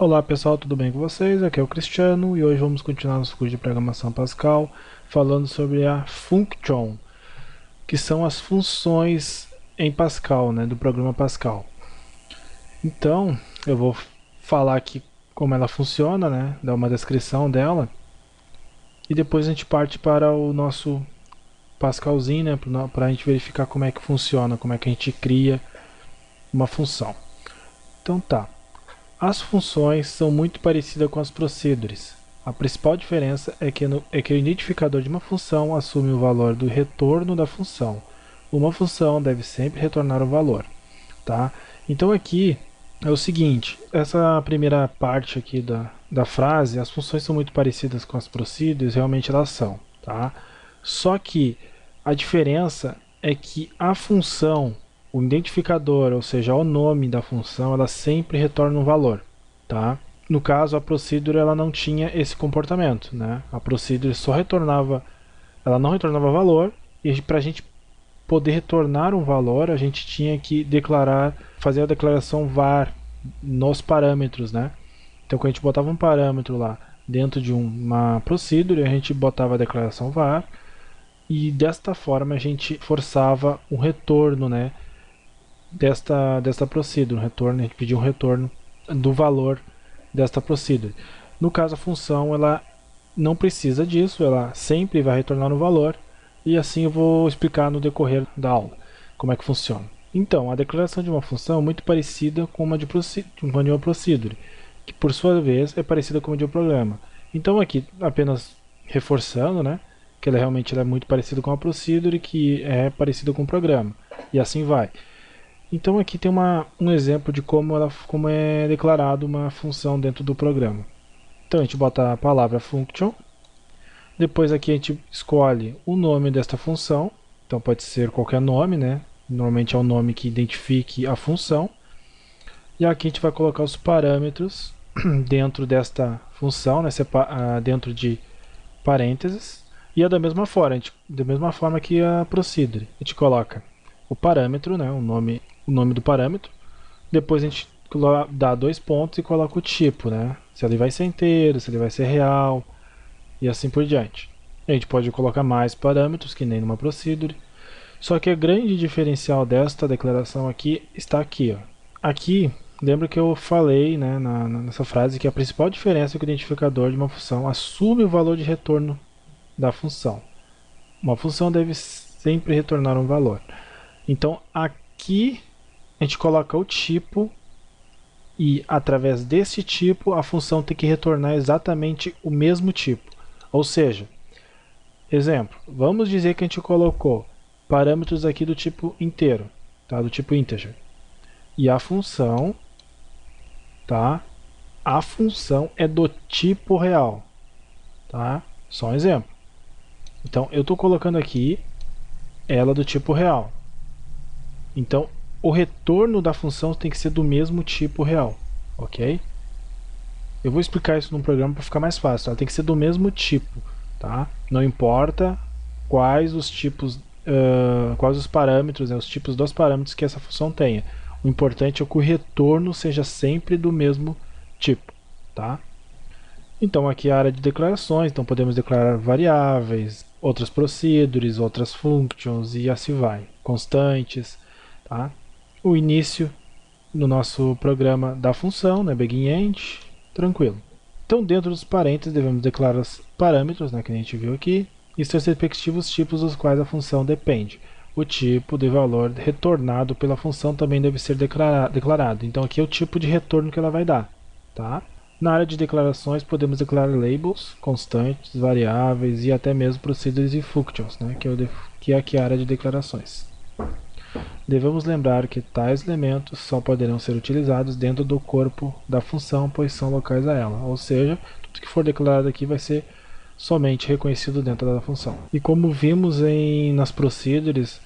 Olá pessoal, tudo bem com vocês? Aqui é o Cristiano e hoje vamos continuar nosso curso de programação Pascal falando sobre a function, que são as funções em Pascal, né, do programa Pascal. Então, eu vou falar aqui como ela funciona, né, dar uma descrição dela e depois a gente parte para o nosso Pascalzinho, né, para a gente verificar como é que funciona, como é que a gente cria uma função. Então tá. As funções são muito parecidas com as procedures. A principal diferença é que o identificador de uma função assume o valor do retorno da função. Uma função deve sempre retornar o valor. Tá? Então aqui é o seguinte, essa primeira parte aqui da frase, as funções são muito parecidas com as procedures, realmente elas são. Tá? Só que a diferença é que a função, o identificador, ou seja, o nome da função, ela sempre retorna um valor, tá? No caso, a procedure ela não tinha esse comportamento, né? A procedure só retornava, ela não retornava valor e para a gente poder retornar um valor, a gente tinha que declarar, fazer a declaração var nos parâmetros, né? Então, quando a gente botava um parâmetro lá dentro de uma procedure, a gente botava a declaração var e desta forma a gente forçava um retorno, né, desta procedure, a gente pedia um retorno do valor desta procedure. No caso, a função ela não precisa disso, ela sempre vai retornar um valor e assim eu vou explicar no decorrer da aula como é que funciona. Então, a declaração de uma função é muito parecida com uma de uma procedure, que por sua vez é parecida com uma de um programa. Então aqui apenas reforçando, né, que ela é muito parecida com a procedure, que é parecida com o programa, e assim vai. Então aqui tem um exemplo de como é declarado uma função dentro do programa. Então a gente bota a palavra function, depois aqui a gente escolhe o nome desta função, então pode ser qualquer nome, né? Normalmente é o nome que identifique a função. E aqui a gente vai colocar os parâmetros dentro desta função, né? Dentro de parênteses. E é da mesma forma que a procedure. A gente coloca o parâmetro, né? O nome do parâmetro. Depois a gente dá dois pontos e coloca o tipo, né? Se ele vai ser inteiro, se ele vai ser real e assim por diante. A gente pode colocar mais parâmetros, que nem numa procedure. Só que o grande diferencial desta declaração aqui está aqui. Ó. Aqui, lembra que eu falei, né, nessa frase que a principal diferença é que o identificador de uma função assume o valor de retorno da função. Uma função deve sempre retornar um valor. Então aqui a gente coloca o tipo e através desse tipo a função tem que retornar exatamente o mesmo tipo. Ou seja, exemplo, vamos dizer que a gente colocou parâmetros aqui do tipo inteiro, tá? Do tipo integer. E a função, tá? A função é do tipo real, tá? Só um exemplo. Então eu estou colocando aqui ela do tipo real. Então o retorno da função tem que ser do mesmo tipo real, ok? Eu vou explicar isso num programa para ficar mais fácil. Ela tem que ser do mesmo tipo, tá? Não importa quais os tipos, quais os parâmetros, né, os tipos dos parâmetros que essa função tenha. O importante é que o retorno seja sempre do mesmo tipo, tá? Então aqui é a área de declarações, então podemos declarar variáveis, outras procedures, outras functions e assim vai, constantes, tá? O início no nosso programa da função, né, begin end, tranquilo. Então dentro dos parênteses devemos declarar os parâmetros, né, que a gente viu aqui, e seus respectivos tipos dos quais a função depende. O tipo de valor retornado pela função também deve ser declarado. Então aqui é o tipo de retorno que ela vai dar, tá? Na área de declarações podemos declarar labels, constantes, variáveis e até mesmo procedures e functions, né, que é aqui a área de declarações. Devemos lembrar que tais elementos só poderão ser utilizados dentro do corpo da função, pois são locais a ela, ou seja, tudo que for declarado aqui vai ser somente reconhecido dentro da função. E como vimos nas procedures,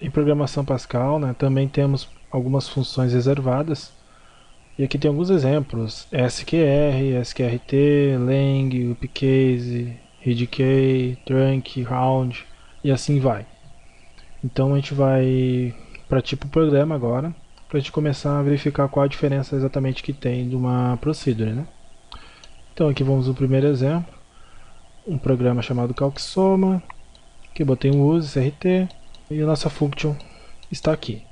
em programação Pascal, né, também temos algumas funções reservadas. E aqui tem alguns exemplos: sqr, sqrt, lang, upcase, readkey, trunc, round e assim vai. Então a gente vai para tipo programa agora. para a gente começar a verificar qual a diferença exatamente que tem de uma procedure, né? Então aqui vamos no primeiro exemplo, um programa chamado CalcSoma, que eu botei um use, CRT, e a nossa function está aqui.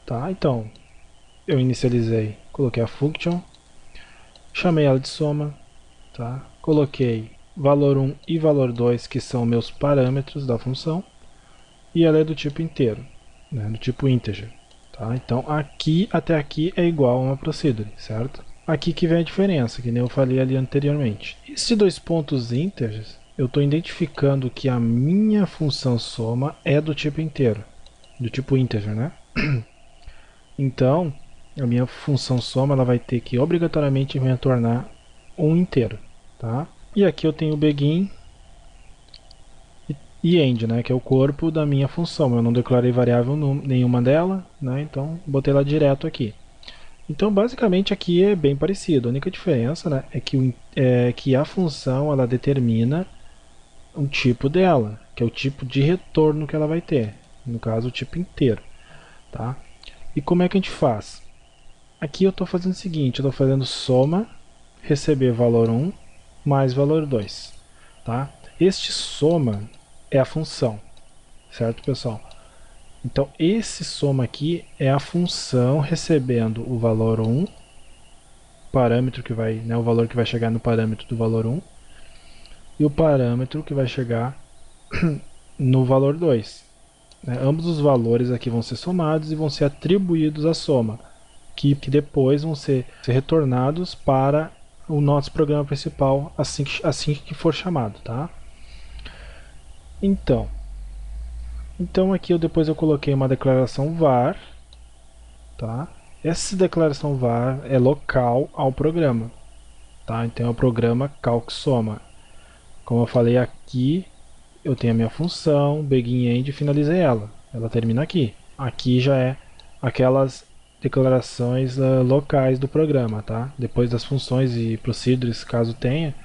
Tá? Então, eu inicializei, coloquei a function, chamei ela de soma, tá? Coloquei valor 1 e valor 2, que são meus parâmetros da função, e ela é do tipo inteiro, né? Do tipo integer. Tá? Então, aqui até aqui é igual a uma procedure, certo? Aqui que vem a diferença, que nem eu falei ali anteriormente. Esses dois pontos integers, eu estou identificando que a minha função soma é do tipo inteiro, do tipo integer, né? Então, a minha função soma ela vai ter que obrigatoriamente me retornar um inteiro, tá? E aqui eu tenho o begin e end, né, que é o corpo da minha função. Eu não declarei variável nenhuma dela, né, então botei ela direto aqui. Então, basicamente, aqui é bem parecido. A única diferença, né, é que a função ela determina um tipo dela, que é o tipo de retorno que ela vai ter. No caso, o tipo inteiro. Tá? E como é que a gente faz? Aqui eu estou fazendo o seguinte, eu estou fazendo soma, receber valor 1 mais valor 2. Tá? Este soma é a função, certo, pessoal? Então, esse soma aqui é a função recebendo o valor 1, parâmetro que vai, né, o valor que vai chegar no parâmetro do valor 1, e o parâmetro que vai chegar no valor 2. Né? Ambos os valores aqui vão ser somados e vão ser atribuídos à soma, que depois vão ser retornados para o nosso programa principal assim que for chamado. Tá? Então aqui depois eu coloquei uma declaração var. Tá? Essa declaração var é local ao programa. Tá? Então é o programa calcsoma. Como eu falei aqui, eu tenho a minha função, begin end e finalizei ela. Ela termina aqui. Aqui já é aquelas declarações locais do programa, tá? Depois das funções e procedures, caso tenha,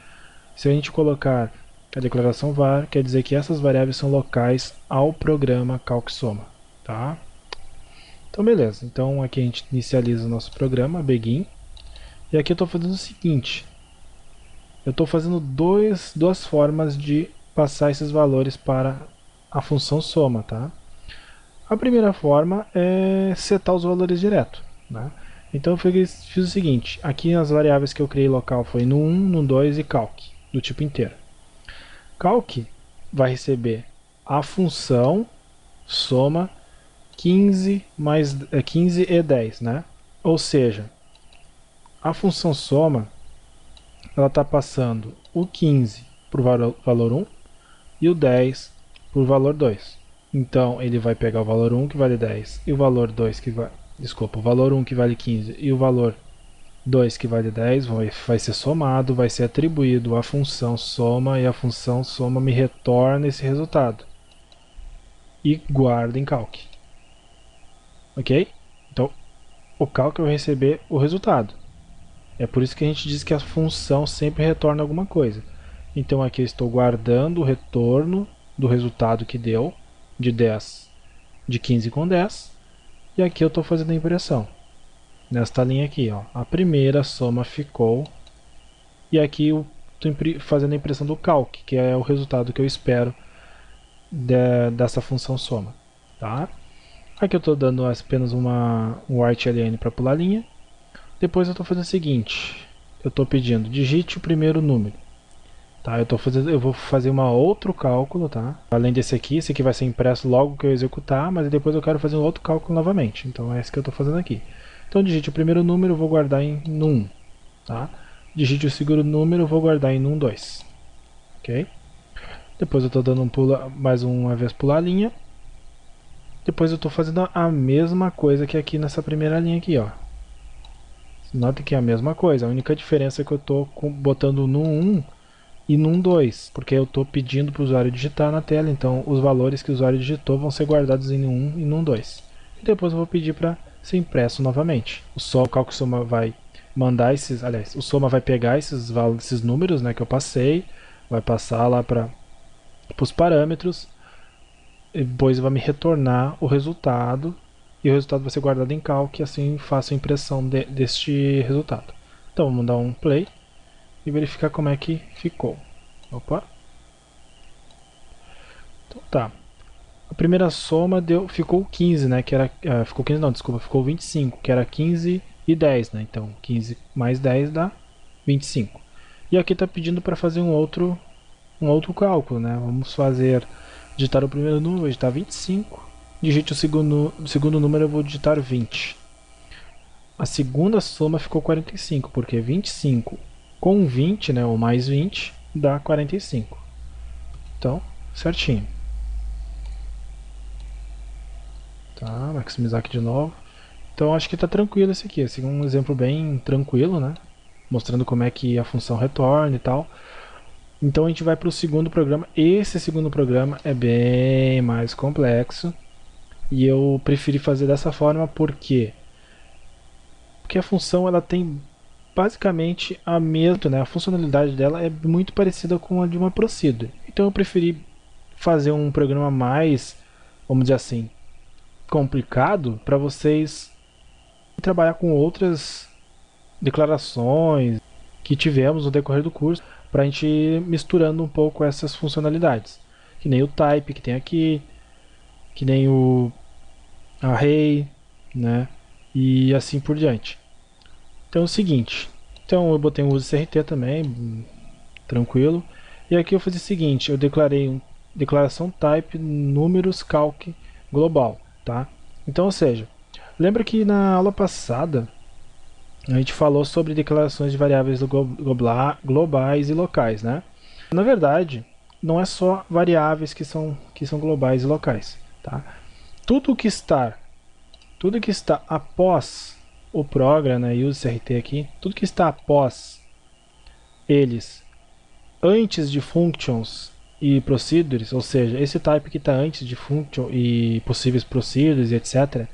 se a gente colocar a declaração var, quer dizer que essas variáveis são locais ao programa calcsoma, tá? Então beleza, então aqui a gente inicializa o nosso programa, begin, e aqui eu estou fazendo o seguinte, eu estou fazendo duas formas de passar esses valores para a função soma, tá? A primeira forma é setar os valores direto, né? Então eu fiz o seguinte, aqui as variáveis que eu criei local foi no 1, no 2 e calc, do tipo inteiro. Calc vai receber a função soma 15 e 10, né? Ou seja, a função soma ela está passando o 15 para o valor 1 e o 10 para o valor 2. Então ele vai pegar o valor 1 que vale 10 e o valor 2 que vai, desculpa, o valor 1 que vale 15 e o valor 2 que vale 10 vai ser somado, vai ser atribuído à função soma e a função soma me retorna esse resultado e guarda em calc. Ok? Então o calc vai receber o resultado. É por isso que a gente diz que a função sempre retorna alguma coisa. Então aqui eu estou guardando o retorno do resultado que deu de 10, de 15 com 10, e aqui eu estou fazendo a impressão. Nesta linha aqui, ó, a primeira soma ficou, e aqui eu estou fazendo a impressão do calc, que é o resultado que eu espero dessa função soma. Tá? Aqui eu estou dando apenas um write-ln para pular a linha. Depois eu estou fazendo o seguinte, eu estou pedindo digite o primeiro número. Tá, eu vou fazer um outro cálculo, tá? Além desse aqui, esse aqui vai ser impresso logo que eu executar, mas depois eu quero fazer um outro cálculo novamente. Então é esse que eu estou fazendo aqui. Então digite o primeiro número, eu vou guardar em num1. Tá? Digite o segundo número, eu vou guardar em num2. Ok? Depois eu estou dando mais uma vez pular a linha. Depois eu estou fazendo a mesma coisa que aqui nessa primeira linha aqui, ó. Note que é a mesma coisa, a única diferença é que eu estou botando num1 e num 2, porque eu estou pedindo para o usuário digitar na tela, então os valores que o usuário digitou vão ser guardados em num 1 e num 2. E depois eu vou pedir para ser impresso novamente. O calcsoma vai mandar o soma vai pegar esses números, né, que eu passei, vai passar lá para os parâmetros, e depois vai me retornar o resultado e o resultado vai ser guardado em calc, e assim faço a impressão deste resultado. Então vamos dar um play e verificar como é que ficou. Opa! Então tá. A primeira soma ficou 15, né? Que era, ficou 15 não, desculpa, ficou 25, que era 15 e 10, né? Então 15 mais 10 dá 25. E aqui está pedindo para fazer um outro cálculo, né? Vamos digitar o primeiro número, vou digitar 25. Digite o segundo número, eu vou digitar 20. A segunda soma ficou 45, porque 25 com 20, né, ou mais 20, dá 45. Então, certinho. Tá, maximizar aqui de novo. Então acho que está tranquilo esse aqui. Esse é um exemplo bem tranquilo, né? Mostrando como é que a função retorna e tal. Então a gente vai para o segundo programa. Esse segundo programa é bem mais complexo. E eu preferi fazer dessa forma porque a função ela tem basicamente a mesma, né? A funcionalidade dela é muito parecida com a de uma procedure. Então eu preferi fazer um programa mais, vamos dizer assim, complicado para vocês trabalhar com outras declarações que tivemos no decorrer do curso, para a gente ir misturando um pouco essas funcionalidades. Que nem o type que tem aqui, que nem o array, né? E assim por diante. Então é o seguinte, então eu botei um use CRT também, tranquilo. E aqui eu fiz o seguinte, eu declarei declaração type números calc global, tá? Então, ou seja, lembra que na aula passada a gente falou sobre declarações de variáveis globais e locais, né? Na verdade, não é só variáveis que são globais e locais, tá? Tudo que está após o program, né, use CRT aqui, tudo que está após eles, antes de functions e procedures, ou seja, esse type que está antes de function e possíveis procedures e etc.,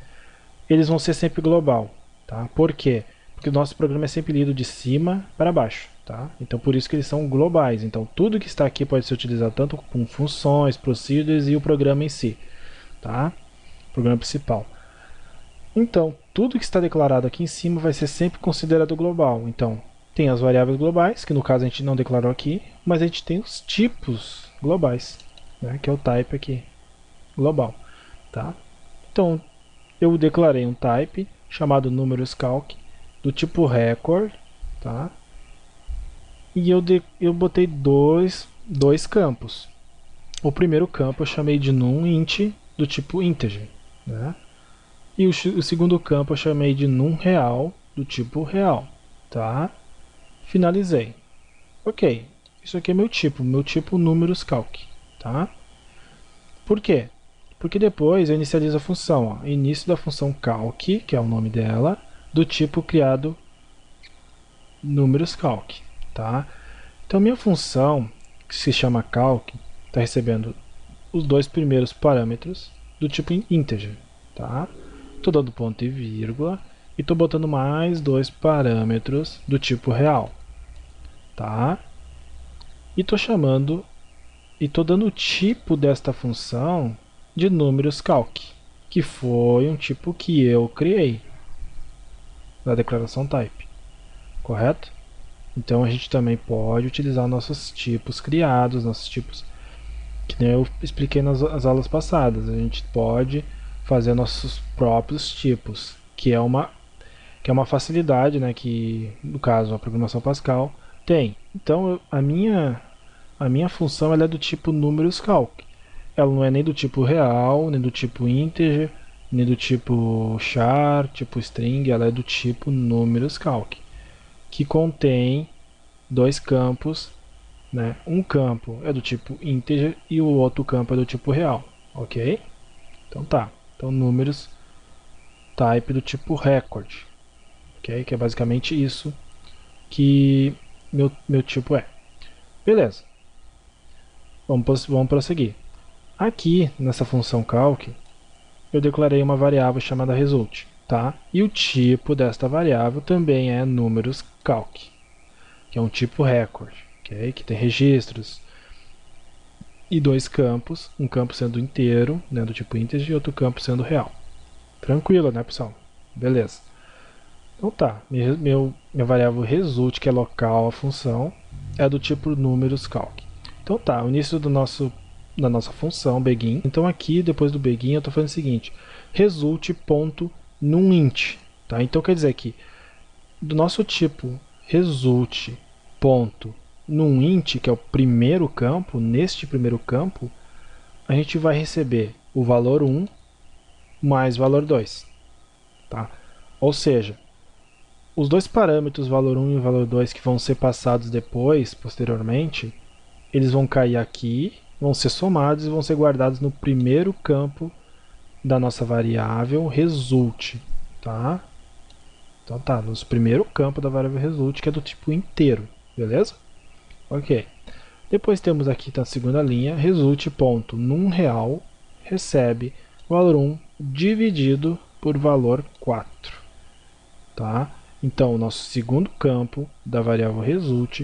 eles vão ser sempre global, tá? Por quê? Porque o nosso programa é sempre lido de cima para baixo, tá? Então por isso que eles são globais. Então tudo que está aqui pode ser utilizado tanto com funções, procedures e o programa em si, tá? O programa principal. Então tudo que está declarado aqui em cima vai ser sempre considerado global. Então tem as variáveis globais, que no caso a gente não declarou aqui, mas a gente tem os tipos globais, né? Que é o type aqui, global, tá? Então eu declarei um type chamado números calc do tipo record, tá? E eu botei dois campos. O primeiro campo eu chamei de num_int do tipo integer, né? E o segundo campo eu chamei de num_real do tipo real, tá? Finalizei. Ok, isso aqui é meu tipo números calc, tá? Por quê? Porque depois eu inicializo a função, ó, início da função calc, que é o nome dela, do tipo criado números calc, tá? Então minha função, que se chama calc, está recebendo os dois primeiros parâmetros do tipo integer, tá? Estou dando ponto e vírgula e estou botando mais dois parâmetros do tipo real, tá? E estou chamando e estou dando o tipo desta função de números calc, que foi um tipo que eu criei da declaração type, correto? Então a gente também pode utilizar nossos tipos criados, nossos tipos que nem eu expliquei nas aulas passadas. A gente pode fazer nossos próprios tipos, que é uma facilidade, né, que no caso a programação Pascal tem. Então a minha função ela é do tipo números calc. Ela não é nem do tipo real, nem do tipo integer, nem do tipo char, tipo string, ela é do tipo números calc, que contém dois campos, né? Um campo é do tipo integer e o outro campo é do tipo real, ok? Então tá, então números type do tipo record, ok? Que é basicamente isso que meu tipo é. Beleza, vamos prosseguir. Aqui nessa função calc eu declarei uma variável chamada result, tá? E o tipo desta variável também é números calc, que é um tipo record, okay? Que tem registros e dois campos, um campo sendo inteiro, né, do tipo integer, e outro campo sendo real. Tranquilo, né, pessoal? Beleza. Então tá, minha variável result, que é local, a função, é do tipo números calc. Então tá, o início da nossa função, begin. Então aqui, depois do begin, eu estou fazendo o seguinte, result.numInt. Tá? Então quer dizer que do nosso tipo result.numInt, que é o primeiro campo, neste primeiro campo, a gente vai receber o valor 1 mais valor 2. Tá? Ou seja, os dois parâmetros, valor 1 e valor 2, que vão ser passados depois, posteriormente, eles vão cair aqui, vão ser somados e vão ser guardados no primeiro campo da nossa variável result. Tá? Então tá, no primeiro campo da variável result, que é do tipo inteiro, beleza? Ok. Depois temos aqui na segunda linha, result.numReal recebe valor 1 dividido por valor 4. Tá? Então, o nosso segundo campo da variável result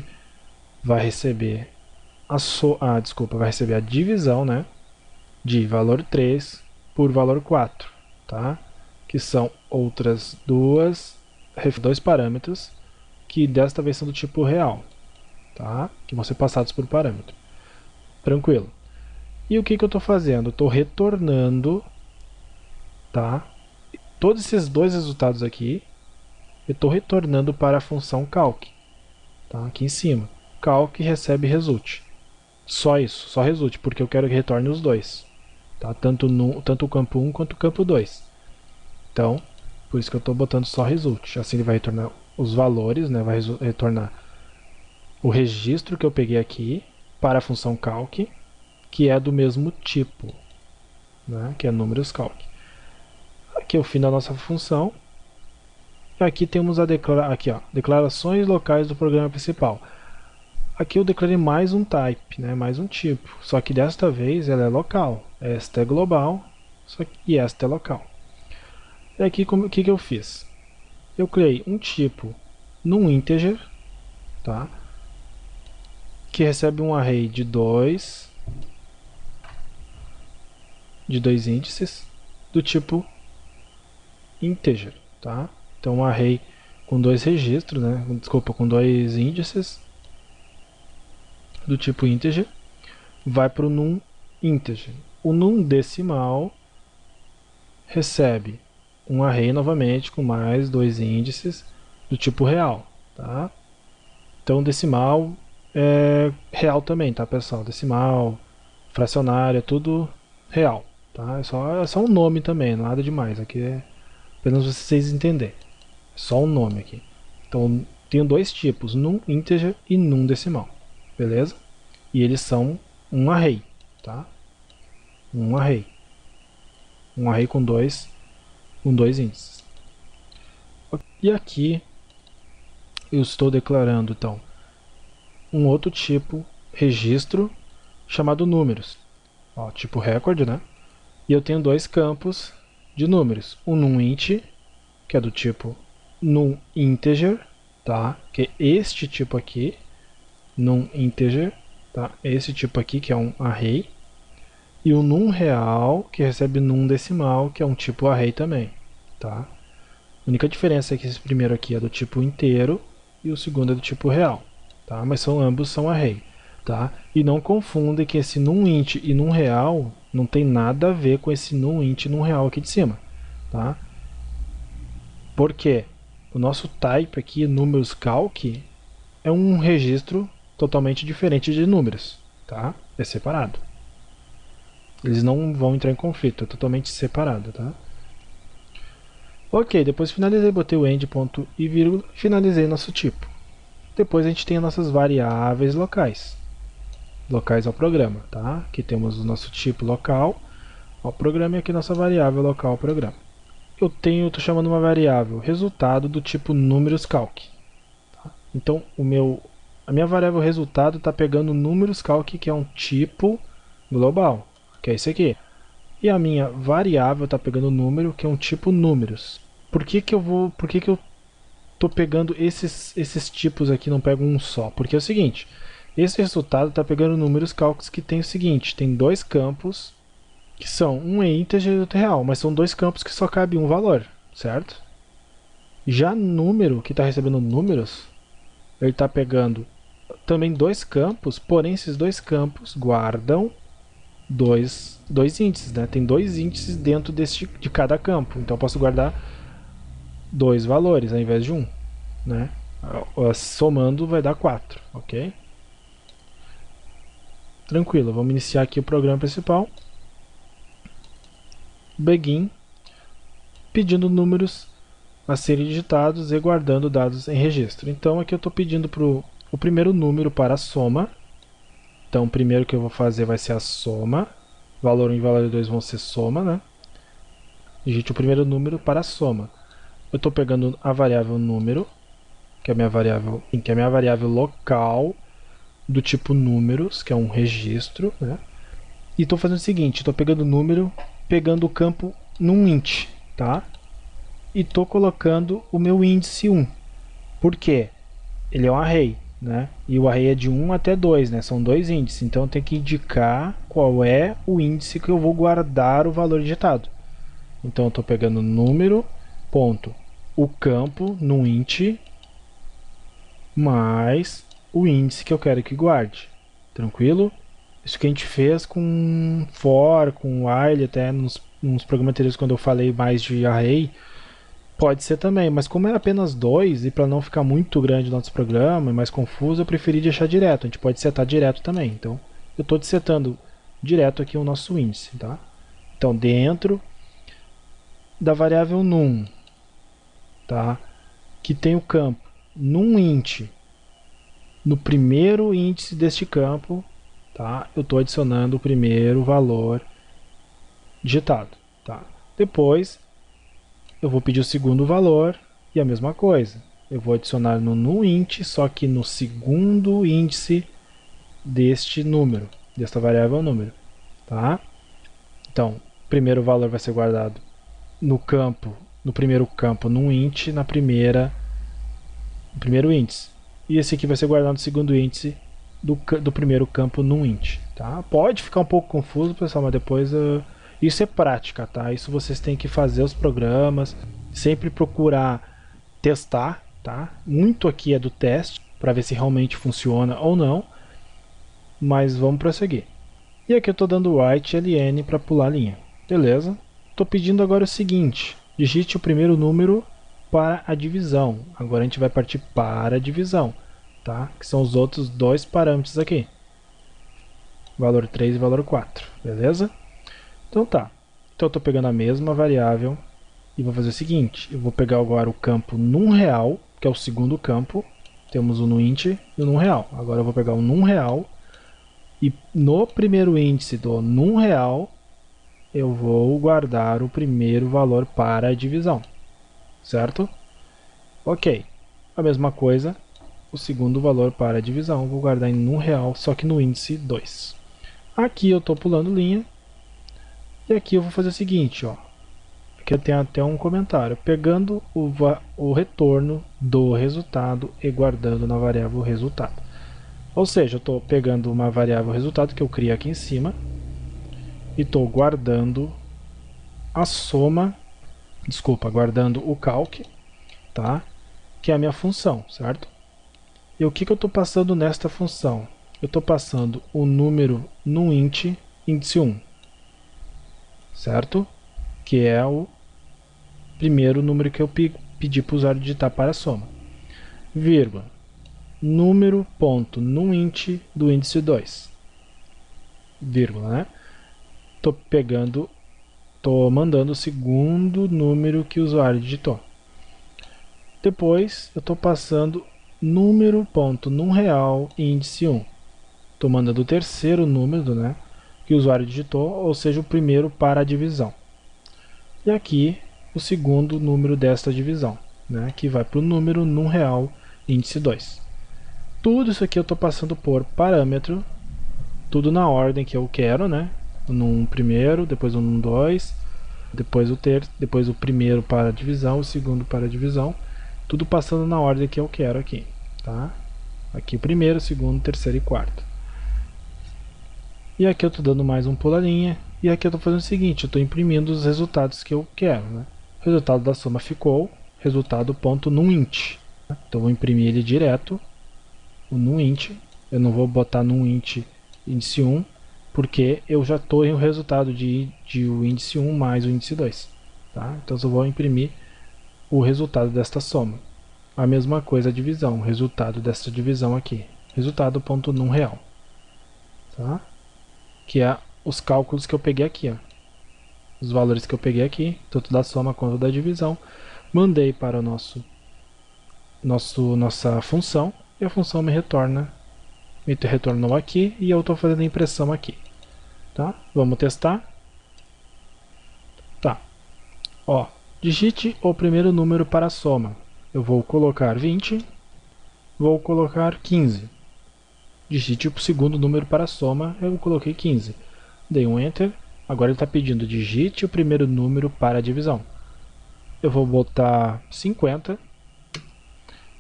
vai receber vai receber a divisão, né, de valor 3 por valor 4, tá? Que são outras dois parâmetros que desta vez são do tipo real, tá? Que vão ser passados por parâmetro. Tranquilo. E o que eu estou fazendo? Eu estou retornando, tá? Todos esses dois resultados aqui, eu estou retornando para a função calc, tá? Aqui em cima. Calc recebe result. Só isso, só result, porque eu quero que retorne os dois. Tá? Tanto o campo 1 quanto o campo 2. Então, por isso que eu estou botando só result. Assim ele vai retornar os valores, né? Vai retornar o registro que eu peguei aqui para a função calc, que é do mesmo tipo, né? Que é números calc. Aqui é o fim da nossa função. Aqui temos declarações locais do programa principal. Aqui eu declarei mais um type, né, mais um tipo, só que desta vez ela é local. Esta é global e esta é local. E aqui o que eu fiz? Eu criei um tipo num integer, tá, que recebe um array de dois índices do tipo integer. Tá? Então um array com dois registros, né, com dois índices do tipo integer, vai para o num integer. O num decimal recebe um array novamente com mais dois índices do tipo real. Tá? Então decimal é real também, tá, pessoal? Decimal, fracionário, é tudo real. Tá? É só um nome também, nada demais. Aqui é apenas vocês entenderem. É só um nome aqui. Então tenho dois tipos, num integer e num decimal. Beleza? E eles são um array, tá? Um array com dois índices. E aqui eu estou declarando então um outro tipo registro chamado números, ó, tipo record, né? E eu tenho dois campos de números, um numInt, que é do tipo numInteger, tá? Que é este tipo aqui, numInteger, tá? Esse tipo aqui que é um array, e o numReal, que recebe num decimal, que é um tipo array também, tá? A única diferença é que esse primeiro aqui é do tipo inteiro e o segundo é do tipo real, tá? Mas ambos são array, tá? E não confundem que esse numInt e numReal não tem nada a ver com esse numInt e numReal aqui de cima, tá? Por quê? O nosso type aqui, números calc, é um registro totalmente diferente de números, tá? É separado. Eles não vão entrar em conflito, é totalmente separado, tá? Ok, depois finalizei, botei o end, ponto e vírgula, finalizei nosso tipo. Depois a gente tem as nossas variáveis locais ao programa, tá? Aqui temos o nosso tipo local ao programa e aqui nossa variável local ao programa. Eu estou chamando uma variável resultado do tipo números calc. Tá? Então a minha variável resultado está pegando números calc, que é um tipo global, que é esse aqui. E a minha variável está pegando número, que é um tipo números. Por que eu estou pegando esses tipos aqui, não pego um só? Porque é o seguinte, esse resultado está pegando números calcs que tem o seguinte, tem dois campos que são um é integer e outro é real, mas são dois campos que só cabe um valor, certo? Já número, que está recebendo números, ele está pegando também dois campos, porém esses dois campos guardam dois índices, né? Tem dois índices dentro de cada campo, então eu posso guardar dois valores ao invés de um, né? Somando vai dar 4, ok? Tranquilo, vamos iniciar aqui o programa principal. Begin, pedindo números a serem digitados e guardando dados em registro. Então aqui eu estou pedindo o primeiro número para a soma. Então o primeiro que eu vou fazer vai ser a soma. Valor 1 e valor 2 vão ser soma, né? Digite o primeiro número para a soma. Eu estou pegando a variável número, que é a minha variável local, do tipo números, que é um registro, né? E estou fazendo o seguinte, estou pegando o número, pegando o campo num int, tá? E estou colocando o meu índice 1. Por quê? Ele é um array, né? E o array é de 1 até 2, né? São dois índices, então eu tenho que indicar qual é o índice que eu vou guardar o valor digitado. Então eu estou pegando número, ponto, o campo num int, mais o índice que eu quero que guarde. Tranquilo? Isso que a gente fez com for, com while, até nos programas anteriores quando eu falei mais de array, pode ser também, mas como é apenas dois e para não ficar muito grande o nosso programa, mais confuso, eu preferi deixar direto. A gente pode setar direto também. Então, eu estou setando direto aqui o nosso índice, tá? Então, dentro da variável num, tá? Que tem o campo numInt, no primeiro índice deste campo, tá? Eu estou adicionando o primeiro valor digitado, tá? Depois eu vou pedir o segundo valor e a mesma coisa. Eu vou adicionar no numInt, só que no segundo índice deste número, desta variável número, tá? Então, o primeiro valor vai ser guardado no primeiro campo numInt, no primeiro índice. E esse aqui vai ser guardado no segundo índice do primeiro campo numInt, tá? Pode ficar um pouco confuso, pessoal, mas depois isso é prática, tá? Isso vocês têm que fazer os programas, sempre procurar testar, tá? Muito aqui é do teste, para ver se realmente funciona ou não, mas vamos prosseguir. E aqui eu estou dando write ln para pular a linha, beleza? Estou pedindo agora o seguinte, digite o primeiro número para a divisão. Agora a gente vai partir para a divisão, tá? Que são os outros dois parâmetros aqui, valor 3 e valor 4, beleza? Então tá, então eu estou pegando a mesma variável e vou fazer o seguinte, eu vou pegar agora o campo numReal, que é o segundo campo, temos o numInt e o numReal. Agora eu vou pegar o numReal e no primeiro índice do numReal eu vou guardar o primeiro valor para a divisão, certo? Ok, a mesma coisa, o segundo valor para a divisão eu vou guardar em numReal, só que no índice 2. Aqui eu estou pulando linha. E aqui eu vou fazer o seguinte, ó. Aqui tem até um comentário. Pegando o retorno do resultado e guardando na variável resultado. Ou seja, eu estou pegando uma variável resultado que eu criei aqui em cima e estou guardando a soma, guardando o calc, tá? Que é a minha função, certo? E o que eu estou passando nesta função? Eu estou passando o número no índice 1. Certo? Que é o primeiro número que eu pedi para o usuário digitar para a soma. Vírgula. Número ponto numInt do índice 2. Vírgula, né? Tô mandando o segundo número que o usuário digitou. Depois eu estou passando número ponto numReal índice 1. Estou mandando o terceiro número, né? Que o usuário digitou, ou seja, o primeiro para a divisão. E aqui o segundo número desta divisão, né, que vai para o número numReal índice 2. Tudo isso aqui eu estou passando por parâmetro, tudo na ordem que eu quero, né? O num primeiro, depois o num 2, depois o primeiro para a divisão, o segundo para a divisão, tudo passando na ordem que eu quero aqui, tá? Aqui o primeiro, segundo, terceiro e quarto. E aqui eu estou dando mais um pulo-linha E aqui eu estou fazendo o seguinte, eu estou imprimindo os resultados que eu quero, né? O resultado da soma ficou resultado.numInt. Então eu vou imprimir ele direto, o numInt. Eu não vou botar numInt índice 1, porque eu já estou em o resultado de o índice 1 mais o índice 2. Tá? Então eu só vou imprimir o resultado desta soma. A mesma coisa a divisão, o resultado desta divisão aqui. Resultado.numReal. Tá? Que é os cálculos que eu peguei aqui. Ó. Os valores que eu peguei aqui, tanto da soma quanto da divisão. Mandei para o nossa função. E a função me retornou aqui. E eu estou fazendo a impressão aqui. Tá? Vamos testar. Tá. Ó, digite o primeiro número para a soma. Eu vou colocar 20, vou colocar 15. Digite o segundo número para a soma, eu coloquei 15. Dei um Enter, agora ele está pedindo digite o primeiro número para a divisão. Eu vou botar 50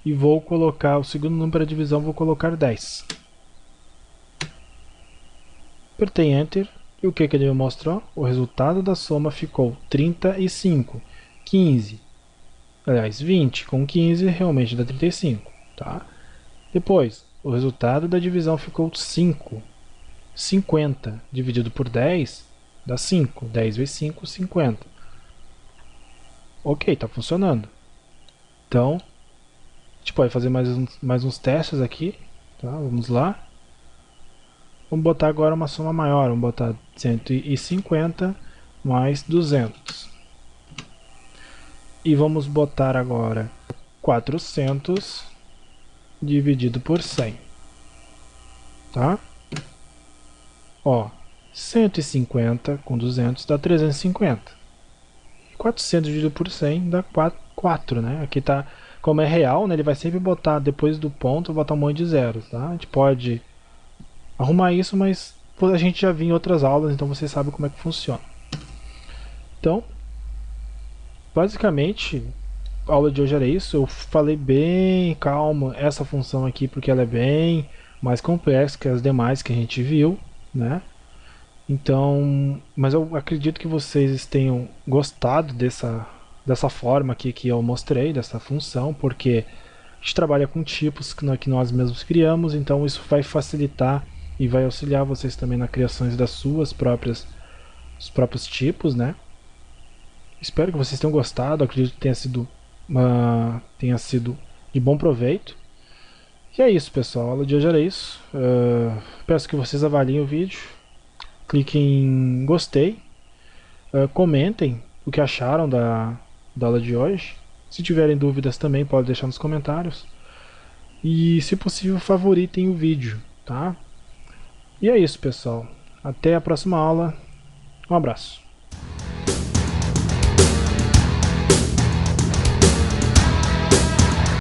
e vou colocar o segundo número para a divisão, vou colocar 10. Apertei Enter e o que ele me mostrou? O resultado da soma ficou 35, 15. Aliás, 20 com 15 realmente dá 35, tá? Depois, o resultado da divisão ficou 5. 50 dividido por 10 dá 5. 10 vezes 5, 50. Ok, está funcionando. Então, a gente pode fazer mais uns testes aqui. Tá? Vamos lá. Vamos botar agora uma soma maior. Vamos botar 150 mais 200. E vamos botar agora 400 dividido por 100. Tá? Ó, 150 com 200 dá 350. 400 dividido por 100 dá 4, né? Aqui tá, como é real, né? Ele vai sempre botar, depois do ponto, botar um monte de zeros, tá? A gente pode arrumar isso, mas a gente já viu em outras aulas, então você sabe como é que funciona. Então, basicamente, a aula de hoje era isso. Eu falei bem calmo essa função aqui, porque ela é bem mais complexa que as demais que a gente viu, né? Então, mas eu acredito que vocês tenham gostado dessa forma aqui que eu mostrei, dessa função, porque a gente trabalha com tipos que nós mesmos criamos, então isso vai facilitar e vai auxiliar vocês também na criação das os próprios tipos, né? Espero que vocês tenham gostado, acredito que tenha sido de bom proveito. E é isso, pessoal, a aula de hoje era isso. Peço que vocês avaliem o vídeo, cliquem em gostei, comentem o que acharam da aula de hoje. Se tiverem dúvidas também pode deixar nos comentários. E se possível favoritem o vídeo, tá? E é isso, pessoal. Até a próxima aula. Um abraço.